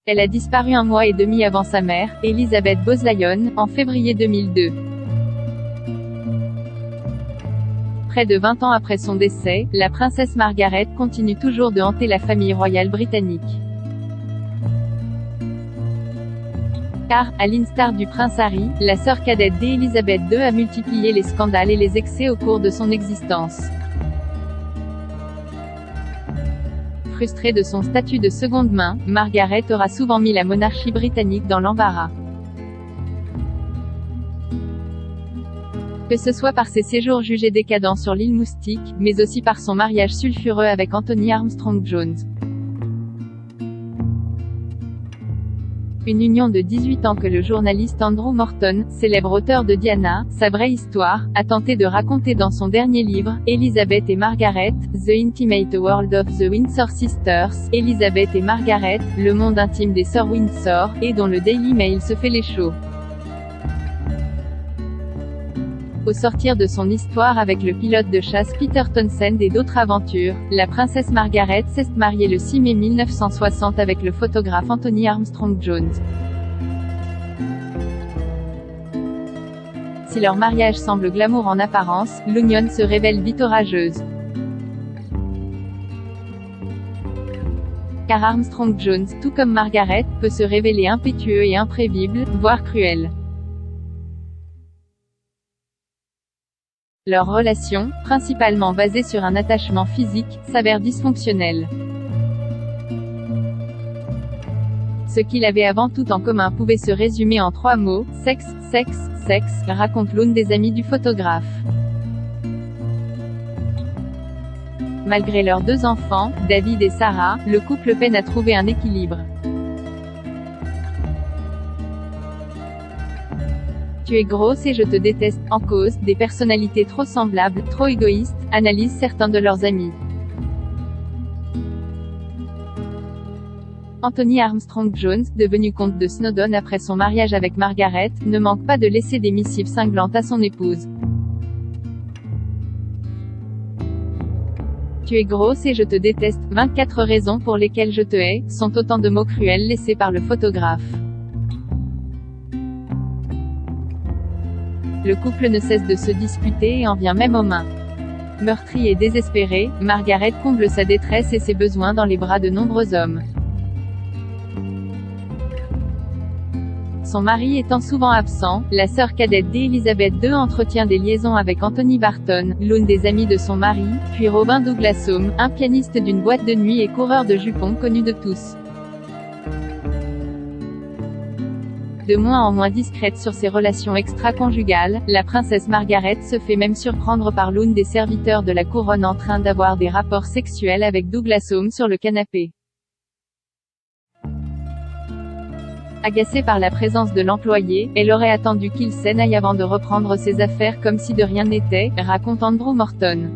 Elle a disparu 1 mois et demi avant sa mère, Elizabeth Boslyon, en février 2002. Près de 20 ans après son décès, la princesse Margaret continue toujours de hanter la famille royale britannique. Car, à l'instar du prince Harry, la sœur cadette d'Elizabeth II a multiplié les scandales et les excès au cours de son existence. Frustrée de son statut de seconde main, Margaret aura souvent mis la monarchie britannique dans l'embarras. Que ce soit par ses séjours jugés décadents sur l'île Moustique, mais aussi par son mariage sulfureux avec Anthony Armstrong-Jones. Une union de 18 ans que le journaliste Andrew Morton, célèbre auteur de Diana, sa vraie histoire, a tenté de raconter dans son dernier livre, Elizabeth et Margaret, The Intimate World of the Windsor Sisters, Elizabeth et Margaret, le monde intime des sœurs Windsor, et dont le Daily Mail se fait l'écho. Au sortir de son histoire avec le pilote de chasse Peter Townsend et d'autres aventures, la princesse Margaret s'est mariée le 6 mai 1960 avec le photographe Anthony Armstrong-Jones. Si leur mariage semble glamour en apparence, l'union se révèle vite orageuse. Car Armstrong-Jones, tout comme Margaret, peut se révéler impétueux et imprévisible, voire cruel. Leur relation, principalement basée sur un attachement physique, s'avère dysfonctionnelle. Ce qu'il avait avant tout en commun pouvait se résumer en 3 mots, sexe, sexe, sexe, raconte l'une des amies du photographe. Malgré leurs 2 enfants, David et Sarah, le couple peine à trouver un équilibre. Tu es grosse et je te déteste, en cause, des personnalités trop semblables, trop égoïstes, analysent certains de leurs amis. Anthony Armstrong-Jones, devenu comte de Snowdon après son mariage avec Margaret, ne manque pas de laisser des missives cinglantes à son épouse. Tu es grosse et je te déteste, 24 raisons pour lesquelles je te hais, sont autant de mots cruels laissés par le photographe. Le couple ne cesse de se disputer et en vient même aux mains. Meurtrie et désespérée, Margaret comble sa détresse et ses besoins dans les bras de nombreux hommes. Son mari étant souvent absent, la sœur cadette d'Elizabeth II entretient des liaisons avec Anthony Barton, l'une des amies de son mari, puis Robin Douglas-Home, un pianiste d'une boîte de nuit et coureur de jupons connu de tous. De moins en moins discrète sur ses relations extra-conjugales, la princesse Margaret se fait même surprendre par l'une des serviteurs de la couronne en train d'avoir des rapports sexuels avec Douglas-Home sur le canapé. Agacée par la présence de l'employé, elle aurait attendu qu'il s'en aille avant de reprendre ses affaires comme si de rien n'était, raconte Andrew Morton.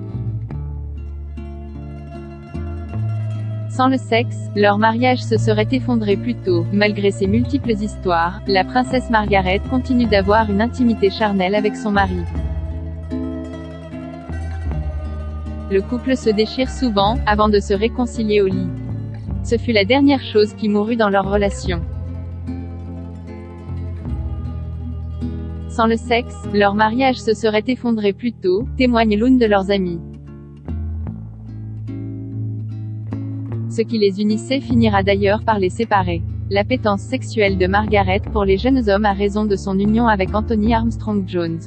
Sans le sexe, leur mariage se serait effondré plus tôt. Malgré ses multiples histoires, la princesse Margaret continue d'avoir une intimité charnelle avec son mari. Le couple se déchire souvent, avant de se réconcilier au lit. Ce fut la dernière chose qui mourut dans leur relation. Sans le sexe, leur mariage se serait effondré plus tôt, témoigne l'une de leurs amies. Ce qui les unissait finira d'ailleurs par les séparer. L'appétence sexuelle de Margaret pour les jeunes hommes a raison de son union avec Anthony Armstrong-Jones.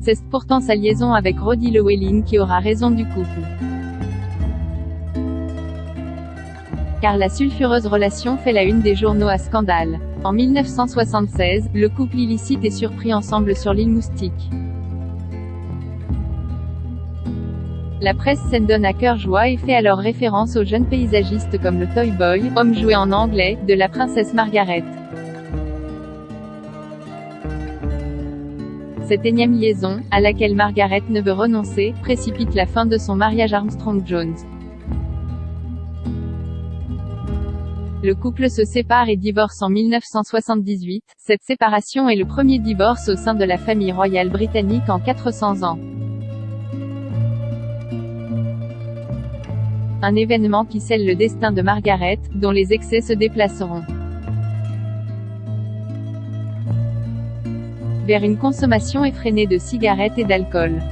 C'est pourtant sa liaison avec Roddy Llewellyn qui aura raison du couple. Car la sulfureuse relation fait la une des journaux à scandale. En 1976, le couple illicite est surpris ensemble sur l'île Moustique. La presse s'en donne à cœur joie et fait alors référence aux jeunes paysagistes comme le Toy Boy, homme joué en anglais, de la princesse Margaret. Cette énième liaison, à laquelle Margaret ne veut renoncer, précipite la fin de son mariage Armstrong-Jones. Le couple se sépare et divorce en 1978. Cette séparation est le premier divorce au sein de la famille royale britannique en 400 ans. un événement qui scelle le destin de Margaret, dont les excès se déplaceront vers une consommation effrénée de cigarettes et d'alcool.